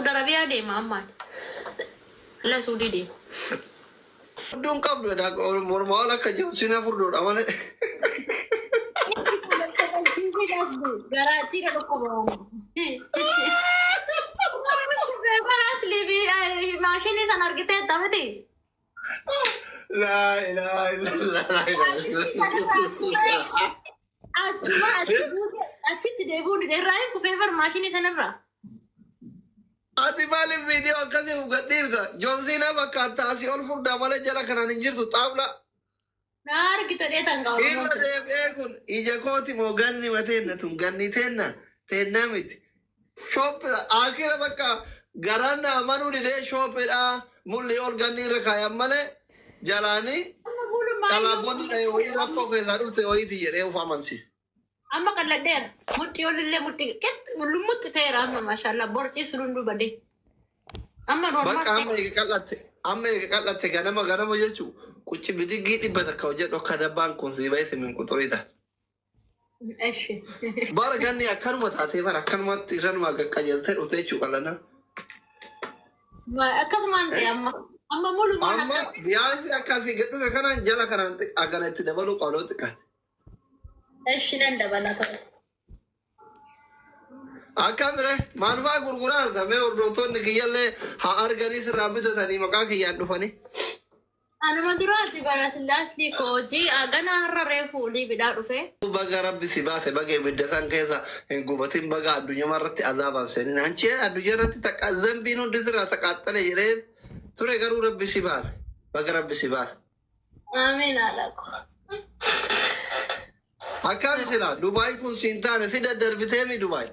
Sudah Arabia deh Muhammad. Lah sudah deh. Dong kabel dah normal lah kerja sini furdo amane. Garaji dah kau. Asli bi macam ni sanar kita tahu ti. La ilaha illallah la ilaha illallah. Aci tidak ibu di daerah aku favor macam ni sanar lah. Ati balik video akasih ugat dir ta. John Cena bakata si all furdo amane jala kanan injir tu tabla. Nar kita dia tangkau. Ira deh kun ija koti mau ganni matena tum ganni tenna mit. Shop akhirnya bakka garana amanu di deh shop mulai organi rekayam male jalani. Kalau boni deh woi rakko ke laru te woi di jere ufaman sih. Amma kan leder, muti oleh muti ket lumut tera amma masyaallah borci surundu bade. Amma normal. Bak amma ke kalat ganama jechu. Kuci bidi gidi bata kauja dokada bankun si bayi min kutorita. Eshi. Bara ganni akan mata te bara akan mat tiran maga kajal ter utai chu kalana. Ma akas mante amma mulu mana. Amma biasa akan si gedu kanan jala kanan agar itu dah baru kalau tekan. Eshi nanda bala kau. Akamre manfa gurgurar da me ordoton kiyalle ha organis rabita tani maka kiyan dufani. Anu madurati bara asli ko ji agana harre fuli bida dufe. Baga rabbi sibase baga bidasan kesa ngubatin baga adunya marati azaban senin anche adunya rati tak zambinu dizra taqattale jire ture garu rabbi sibase baga rabbi sibase. Amin alako. Akam sila Dubai kun sintane tidak derbitemi Dubai.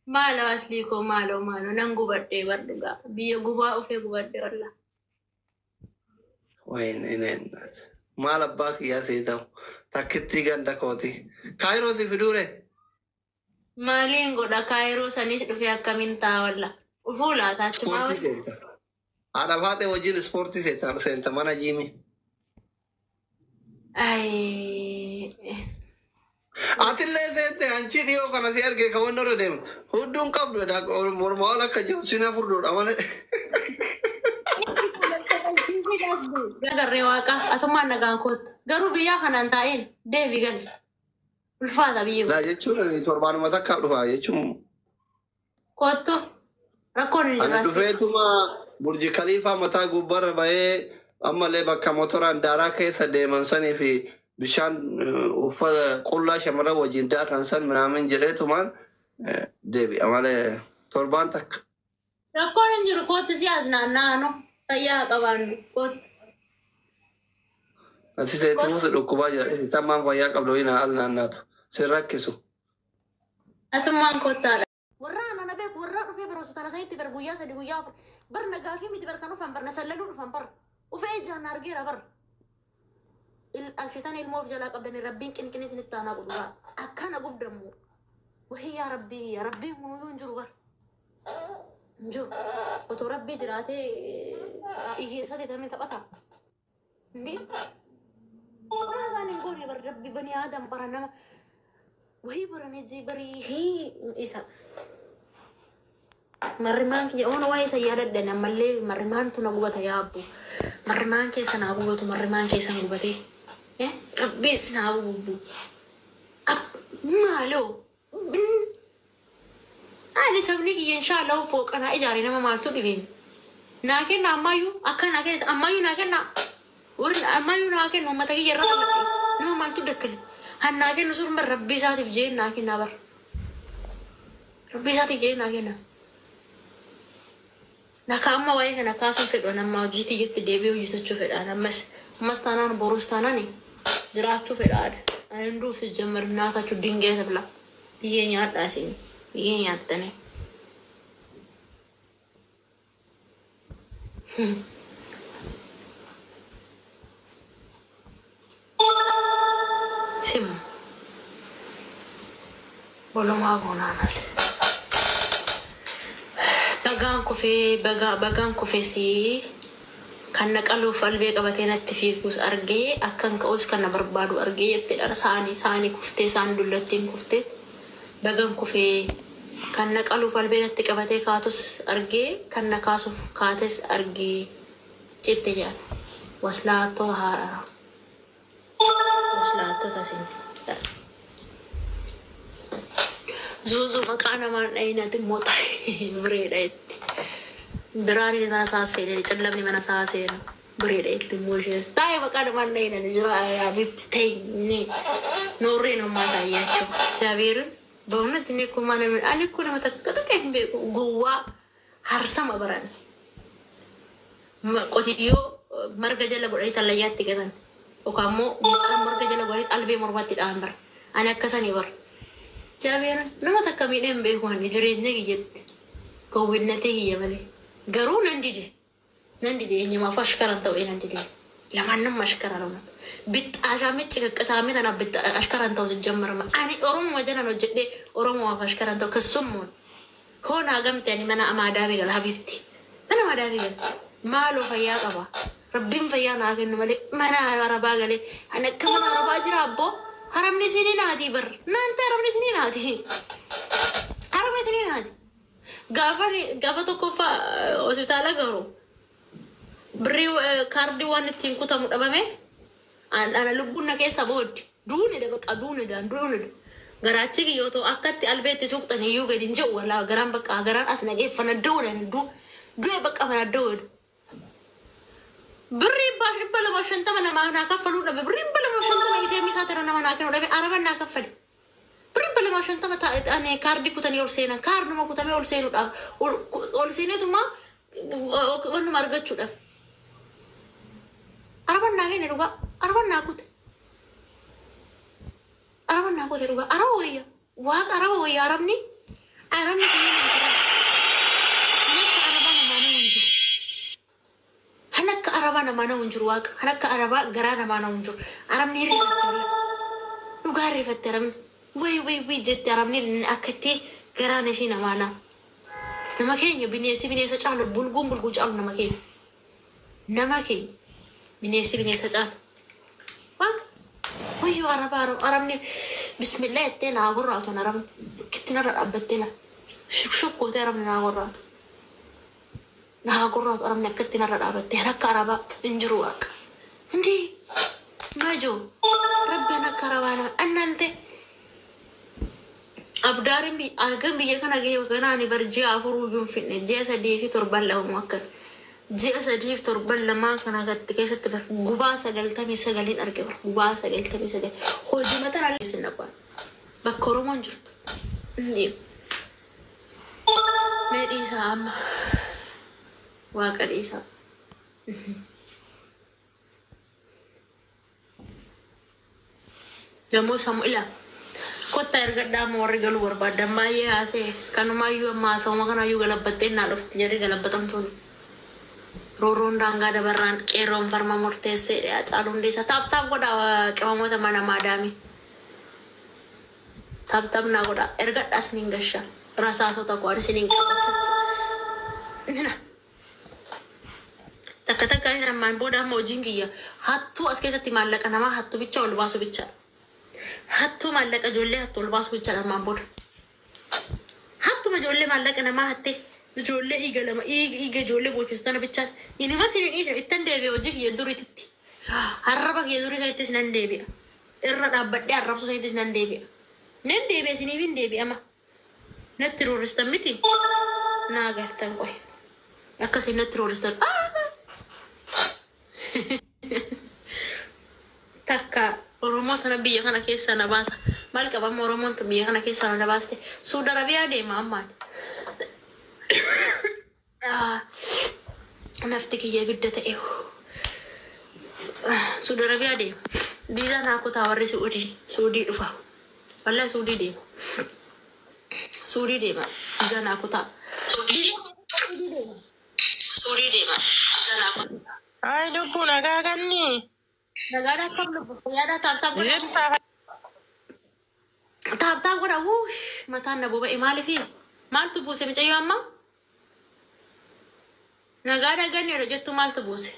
Malo asli ko malo nang gubate warduga. Biyo guba ufe gubate wala. Wain enen. Mala baki ya sitau. Takiti ganda koti. Cairo si fidure. Malingo da Cairo sanis dufe akaminta wala. Ufula ta chuma. Sporti senta. Ada fate wajin sporti senta mana Jimmy. Ay. Atille de anchi dio kana siar ke kawonoro dem. Hudung kabdo da normal kerja sini furdo amane. Gagar rewaka atuma nagankot. Garu biya kanan tain. Devi gal. Ulfada biyo. La jechuun ni torban mata kabdo fa jechum. Koto. Rakon Ana jelas. dufetuma Burj Khalifa mata gubbar bae amma le bakka motoran dara keessa deeman sanii fi bishaan uffata qullaa shamara wajjin daakan san minaamin jedheetumaan deebi'a malee torbaan takka. Rakkoon hin jiru kootti siyaas naanna'anu fayyaa qabaannu kootti. Ati seetumus dhukkubaa jira isi tammaan fayyaa qabdu hina al naannaatu sin rakkisu. Atummaan koottaadha. Warra ana beeku warra dhufee bara sultaana sanitti bara guyyaa sadi guyyaa afur bar nagaa fi miti bar kan dhufan bar na sallaluu dhufan bar ufee ijaan argeera bar. Alshitaan ilmoof jalaa qabdani rabbiin qinqini isinitti aanaa gudhuraa akkana gubdammu wahii yaa rabbii kunuutuu hin jiru bar hin jiru otoo rabbii jiraatee hiyyeessati tamni taphata hindi maa isaan hin goone bar rabbi bani aadam bara nama wahii baranee barii isa marrimaan kiyya oona waa'ee isa yaadadhan ammallee marrimaan tu na gubata yaabbu marrimaan keessa naa gubatu marrimaan keessa na gubatee Rabbis na bubu. Malo. Ani sabni ki inshallah fok ana ijari nama maltu dibin. Na kenna amayu akana kenna amayu na kenna. Wor amayu na kenna mata ki yerra nama maltu dekkal. Hanna kenna sur mar rabbi satif jeen na kenna bar. Rabbi satif jeen na kenna. Naka amma waa'ee kana kaasuun fedhu nama hojii jetti deebi'ee hojjetachuu fedha ammas taanaan borus taanaan jiraachuu fedhaadha. Ani hunduu si jammar naatachuu dingee tabla biyyee nyaadhaa isin biyyee nyaattanii. Simu walumaa goonaanati. Bagaan kufee kan naqaluuf albee qabatee natti fiigus argee akkan ka'us kan na barbaadu argee jetteedha. Saanii kuftee saan dullattiin kuftee bagaan kufee Kan naqaluuf albeenatti qabatee kaatus argee kan nakaasuuf kaates argee jette jaan waslaattota haadha waslaattota sinti zuuzu maqaa namaan dhayinati moota bireedha itti biraani mana saaseen callamni mana saaseen bireedha itti mooshees taa'ee maqaa namaan dhayinani jira yaabifti ta'inni noorreen ummaa taayyaachuu saabiirin Bangun ini aku mana aliku nama tak kata kayak gua harsam abaran. Kotidio marga jala boleh talayat tiga tan. O kamu marga jala boleh albe mormati ambar. Anak kasani bar. Siapa nama tak kami ni membehuan jerinnya gigit. Kau winati gigi balik. Garu nanti deh ini ma fashkaran tau nanti deh. Laman mashkaran bit ajamit cek ketami dan bit ashkaran tau sejamar ma ani orang wajan anu jadi orang mau ashkaran tau kesumun ho nagam tiani mana amada bigal habibti mana amada bigal malu faya apa rabbim faya nagen mali mana araba gale anak kaman araba jirabo haram ni sini nati ber nanti haram ni sini nati gafa to kofa hospital garo beri kardi wanit tim kutamu abame ana lubbuna keessa booddi duuni da baqa duuni da garaachi kiyyootoo akkatti albeetti suuqxan iyyuu gadi hin jedhu walaa garaan baqa garaan as naqee fanaddoodhan du'e baqa fanaddoodha birrii dhibba lama shantama namaa naa kaffaluu dhabe birrii dhibba lama shantama itee misaa tira nama naa kennu dhabe araban naa kaffale birrii dhibba lama shantama taa'e kaardi kutanii ol seenan kaarduma kutamee ol seenuudhaaf ol seeneetuma wannuma argachuudhaaf araban naa kenne dhugaa araban naa kute dhugaa araba wayya waaqa araba wayya arabni hanakka araba namaana hunjiru waaqa hanakka araba garaa namaana hunjiru arabni rifatte dhugaa rifatte arabni way jette arabni akkatti garaan ishii namaana nama keenya bineensa caalu bulguun caalu nama keenya bineensa caalu waaqa wayyo arabni bismillah ettee naa gorraatu arabni kittina dhadhaabbattee shukkootee arabni naa gorraatu arabni akkatti narra dhaabattee akka arabaa hin jiru waaqa indii majo rabbiin akka arabaa nama annante abdaarin argan biyya kana gahee kanaani bar ji'a afuruu yuun finne ji'a 3 fi 7 lamu akkan ji'a 3 fi 7 lamaa kana gatti keessatti bar gubaa 99 arge bar gubaa 99 hojii mataan alleessin dhabbaan bakka Oromoon jirtu indii meedhii isaa amma waaqa dhiisaa gamoo Samu'ila kotta ergadhaa moorri galuu barbaadan baay'ee haasee kanumayyuu amma haasawuma kanaayyuu galabbattee naa dhufti jedhee galabbatamtuun rooroon daangaa dabarraan qeerroon farma murteessee dha caalu hundeessa taaptaap godha qabamoota mana maadaami taaptaap naa godha ergadhaa isiniin gashaa rasaasota koo isiniin qabatas takka namaan booda amma hojiin kiyya hattuu as keessatti maallaqa namaa hattuu bicha ol baasu bichaadha. Hattuu maallaqa ijoollee hattuu ol baasu bichaadha namaan booda. Hattuma ijoollee maallaqa namaa hattee ijoollee dhiiga ijoollee boochistan bichaadha. Inuma sinin dhiisa ittan deebi'a hojii kiyya duriititti. Harraba kiyya durii sanittis nan deebi'a. Irra dhaabbadhee arrabsu sanittis nan deebi'a. Nan deebi'a isiniif hin deebi'ama. Natti roorristan miti. Naa galtan qoy. Akkasiin natti roorristan. Takka Oromoo tana biyya kana keessa na baasa. Maal qabama Oromoon tun biyya kana keessa na baaste. Suudi Arabiyaa deema ammaan. Nafti kiyya ibidda ta'e. Suudi Arabiyaa deema. Biizaa naa kutaa warri Suudii dhufa. Wallahi Suudii deema. Biizaa naa kutaa. Suudii deema. Biizaa naa kutaa. Ay, lubu nagaa ganni. Nagara kam lubu yaada taap goda wush mataan na boba imali fi maal tu buuse micayyo amma nagara ganni ro jettu maal tu buuse